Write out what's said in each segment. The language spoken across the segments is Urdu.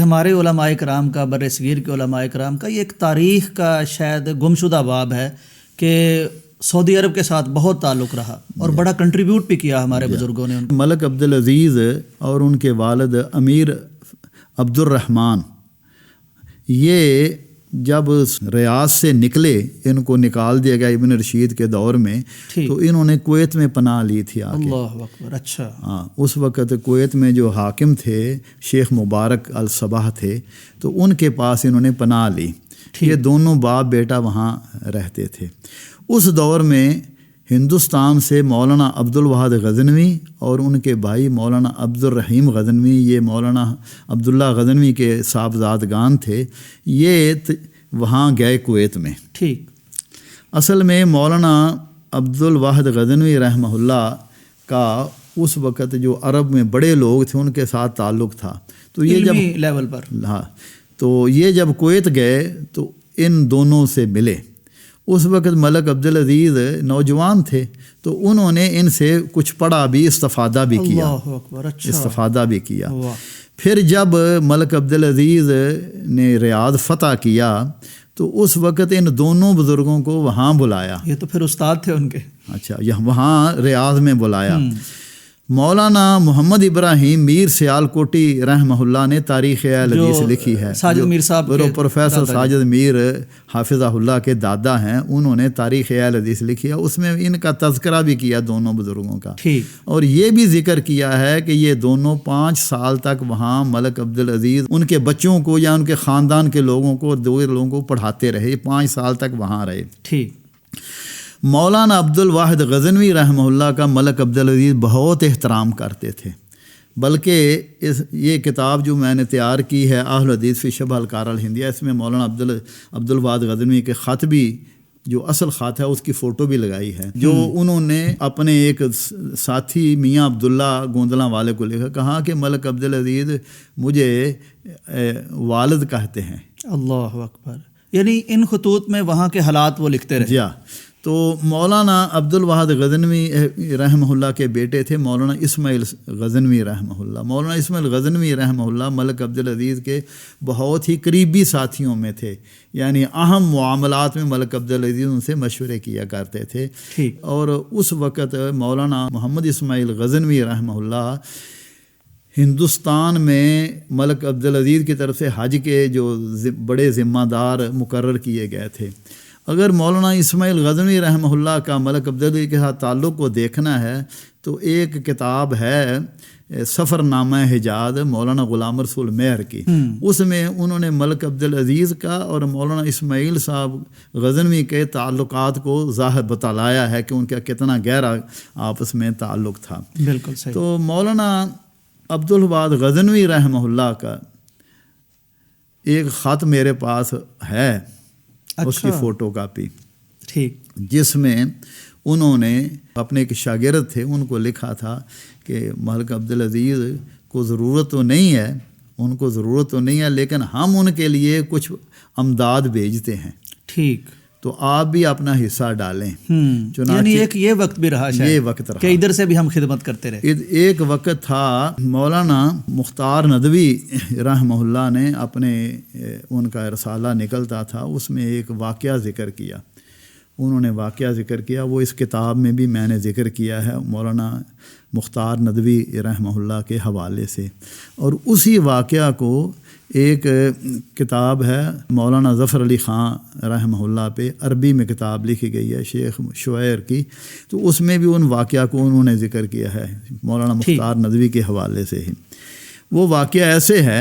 ہمارے علماء کرام کا، بر صغیر کے علماء کرام کا یہ ایک تاریخ کا شاید گمشدہ باب ہے کہ سعودی عرب کے ساتھ بہت تعلق رہا اور بڑا کنٹریبیوٹ بھی کیا ہمارے بزرگوں نے. ملک عبدالعزیز اور ان کے والد امیر عبد الرحمن یہ جب ریاض سے نکلے، ان کو نکال دیا گیا ابن رشید کے دور میں، تو انہوں نے کویت میں پناہ لی تھی آگے. اللہ اکبر. اچھا. ہاں، اس وقت کویت میں جو حاکم تھے شیخ مبارک الصباح تھے، تو ان کے پاس انہوں نے پناہ لی. یہ دونوں باپ بیٹا وہاں رہتے تھے. اس دور میں ہندوستان سے مولانا عبد الواحد غزنوی اور ان کے بھائی مولانا عبد الرحیم غزنوی، یہ مولانا عبداللہ غزنوی کے صاحبزادگان تھے، یہ وہاں گئے کویت میں. ٹھیک. اصل میں مولانا عبد الواحد غزنوی رحمہ اللہ کا اس وقت جو عرب میں بڑے لوگ تھے ان کے ساتھ تعلق تھا. تو یہ جب لیول پر، ہاں، تو یہ جب کویت گئے تو ان دونوں سے ملے. اس وقت ملک عبدالعزیز نوجوان تھے، تو انہوں نے ان سے کچھ پڑھا بھی، استفادہ بھی کیا. اللہ اکبر. اچھا. استفادہ بھی کیا. پھر جب ملک عبدالعزیز نے ریاض فتح کیا تو اس وقت ان دونوں بزرگوں کو وہاں بلایا. یہ تو پھر استاد تھے ان کے. اچھا، وہاں ریاض میں بلایا. مولانا محمد ابراہیم میر سیال کوٹی رحمہ اللہ نے تاریخ اہل حدیث لکھی ہے. ساجد میر صاحب پروفیسر ساجد میر حافظہ اللہ کے دادا ہیں، انہوں نے تاریخ اہل حدیث لکھی ہے. اس میں ان کا تذکرہ بھی کیا دونوں بزرگوں کا. اور یہ بھی ذکر کیا ہے کہ یہ دونوں 5 سال تک وہاں ملک عبدالعزیز ان کے بچوں کو یا ان کے خاندان کے لوگوں کو، 2 لوگوں کو پڑھاتے رہے. 5 سال تک وہاں رہے. ٹھیک. مولانا عبد الواحد غزنوی رحمہ اللہ کا ملک عبدالعزیز بہت احترام کرتے تھے. بلکہ یہ کتاب جو میں نے تیار کی ہے اہل حدیث فی شبہ الکار الہندیہ، اس میں مولانا عبد الواحد غزنوی کے خط بھی، جو اصل خط ہے اس کی فوٹو بھی لگائی ہے، جو انہوں نے اپنے ایک ساتھی میاں عبداللہ گوندلاں والے کو لکھا. کہا کہ ملک عبدالعزیز مجھے والد کہتے ہیں. اللہ اکبر. یعنی ان خطوط میں وہاں کے حالات وہ لکھتے رہے. جی. تو مولانا عبد الواحد غزنوی رحمہ اللہ کے بیٹے تھے مولانا اسماعیل غزنوی رحمہ اللہ. مولانا اسماعیل غزنوی رحمہ اللہ ملک عبدالعزیز کے بہت ہی قریبی ساتھیوں میں تھے. یعنی اہم معاملات میں ملک عبدالعزیز ان سے مشورے کیا کرتے تھے. اور اس وقت مولانا محمد اسماعیل غزنوی رحمہ اللہ ہندوستان میں ملک عبدالعزیز کی طرف سے حج کے جو بڑے ذمہ دار مقرر کیے گئے تھے. اگر مولانا اسماعیل غزنوی رحمہ اللہ کا ملک عبدالعزیز کے ساتھ تعلق کو دیکھنا ہے تو ایک کتاب ہے سفر نامہ حجاز مولانا غلام رسول مہر کی. اس میں انہوں نے ملک عبدالعزیز کا اور مولانا اسماعیل صاحب غزنوی کے تعلقات کو ظاہر بتلایا ہے کہ ان کا کتنا گہرا آپس میں تعلق تھا. بالکل صحیح. تو مولانا عبد الواحد غزنوی رحمہ اللہ کا ایک خط میرے پاس ہے، اس کی فوٹو کاپی، ٹھیک، جس میں انہوں نے اپنے ایک شاگرد تھے ان کو لکھا تھا کہ ملک عبدالعزیز کو ضرورت تو نہیں ہے، ان کو ضرورت تو نہیں ہے، لیکن ہم ان کے لیے کچھ امداد بھیجتے ہیں. ٹھیک. تو آپ بھی اپنا حصہ ڈالیں. یعنی ایک یہ وقت بھی رہا، یہ وقت رہا کہ ادھر سے بھی ہم خدمت کرتے رہے. ایک وقت تھا مولانا مختار ندوی رحمہ اللہ نے اپنے ان کا رسالہ نکلتا تھا، اس میں ایک واقعہ ذکر کیا. انہوں نے واقعہ ذکر کیا، وہ اس کتاب میں بھی میں نے ذکر کیا ہے مولانا مختار ندوی رحمہ اللہ کے حوالے سے. اور اسی واقعہ کو ایک کتاب ہے مولانا ظفر علی خان رحمہ اللہ پہ، عربی میں کتاب لکھی گئی ہے شیخ شعیر کی، تو اس میں بھی ان واقعہ کو انہوں نے ذکر کیا ہے مولانا مختار ندوی کے حوالے سے ہی. وہ واقعہ ایسے ہے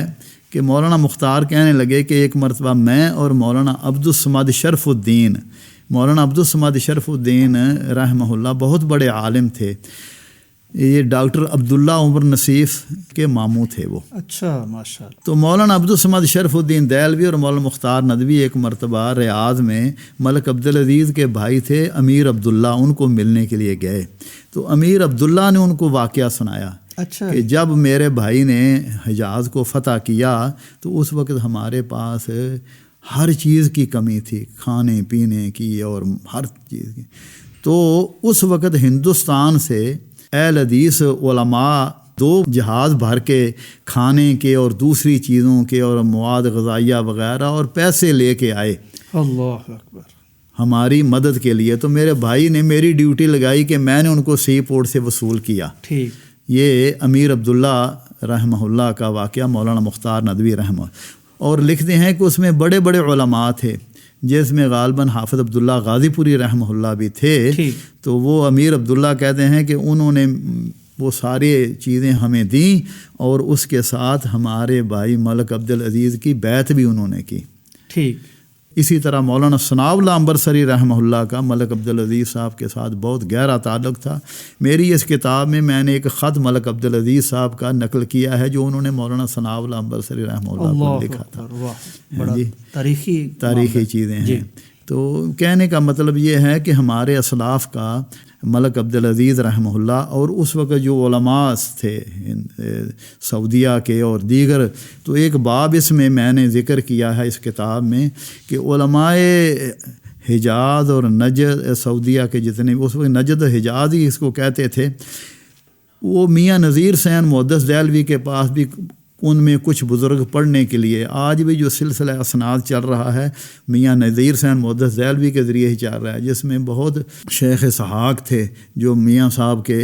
کہ مولانا مختار کہنے لگے کہ ایک مرتبہ میں اور مولانا عبد الصمد شرف الدین، مولانا عبد الصمد شرف الدین رحمہ اللہ بہت بڑے عالم تھے، یہ ڈاکٹر عبداللہ عمر نصیف کے ماموں تھے وہ. اچھا، ماشاء اللہ. تو مولانا عبد الصمد شرف الدین دہلوی اور مولانا مختار ندوی ایک مرتبہ ریاض میں ملک عبدالعزیز کے بھائی تھے امیر عبداللہ، ان کو ملنے کے لیے گئے. تو امیر عبداللہ نے ان کو واقعہ سنایا. اچھا. کہ جب میرے بھائی نے حجاز کو فتح کیا تو اس وقت ہمارے پاس ہر چیز کی کمی تھی، کھانے پینے کی اور ہر چیز کی. تو اس وقت ہندوستان سے اہل حدیث علماء 2 جہاز بھر کے کھانے کے اور دوسری چیزوں کے اور مواد غذائیہ وغیرہ اور پیسے لے کے آئے اللہ اکبر، ہماری مدد کے لیے. تو میرے بھائی نے میری ڈیوٹی لگائی کہ میں نے ان کو سی پورٹ سے وصول کیا. ٹھیک. یہ امیر عبداللہ رحمہ اللہ کا واقعہ مولانا مختار ندوی رحمہ. اور لکھتے ہیں کہ اس میں بڑے بڑے علماء تھے جس میں غالباً حافظ عبداللہ غازی پوری رحمہ اللہ بھی تھے. تو وہ امیر عبداللہ کہتے ہیں کہ انہوں نے وہ ساری چیزیں ہمیں دیں اور اس کے ساتھ ہمارے بھائی ملک عبدالعزیز کی بیعت بھی انہوں نے کی. ٹھیک. اسی طرح مولانا ثناء اللہ عنبرسری رحمہ اللہ کا ملک عبدالعزیز صاحب کے ساتھ بہت گہرا تعلق تھا. میری اس کتاب میں نے ایک خط ملک عبدالعزیز صاحب کا نقل کیا ہے جو انہوں نے مولانا ثناء اللہ عنبرسری رحمہ اللہ کو لکھا تھا. جی تاریخی چیزیں ہیں. تو کہنے کا مطلب یہ ہے کہ ہمارے اسلاف کا ملک عبدالعزیز رحمہ اللہ اور اس وقت جو علماء تھے سعودیہ کے اور دیگر، تو ایک باب اس میں نے ذکر کیا ہے اس کتاب میں کہ علماء حجاز اور نجد، سعودیہ کے جتنے اس وقت نجد حجاز ہی اس کو کہتے تھے، وہ میاں نذیر حسین محدث دہلوی کے پاس بھی ان میں کچھ بزرگ پڑھنے کے لیے، آج بھی جو سلسلہ اسناد چل رہا ہے میاں نذیر حسین محدث دہلوی کے ذریعے ہی چل رہا ہے، جس میں بہت شیخ اسحاق تھے جو میاں صاحب کے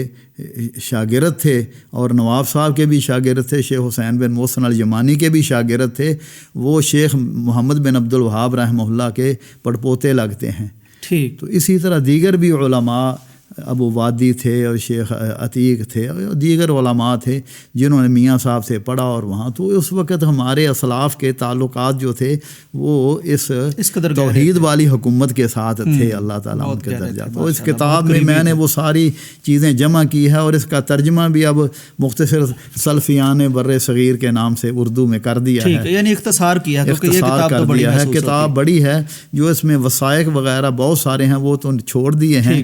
شاگرد تھے اور نواب صاحب کے بھی شاگرد تھے، شیخ حسین بن محسن الجمانی کے بھی شاگرد تھے. وہ شیخ محمد بن عبد الوہاب رحمہ اللہ کے پڑپوتے لگتے ہیں. ٹھیک. تو اسی طرح دیگر بھی علماء، ابو وادی تھے اور شیخ عتیق تھے اور دیگر علماء تھے جنہوں نے میاں صاحب سے پڑھا. اور وہاں تو اس وقت ہمارے اسلاف کے تعلقات جو تھے وہ اس قدر توحید والی حکومت کے ساتھ تھے. اللہ تعالیٰ ان کے درجات. تو اس کتاب میں نے وہ ساری چیزیں جمع کی ہے اور اس کا ترجمہ بھی اب مختصر سلفیان بر صغیر کے نام سے اردو میں کر دیا ہے. یعنی اختصار کیا کیونکہ یہ کتاب کر دیا ہے. کتاب بڑی ہے، جو اس میں وثائق وغیرہ بہت سارے ہیں وہ تو چھوڑ دیے ہیں.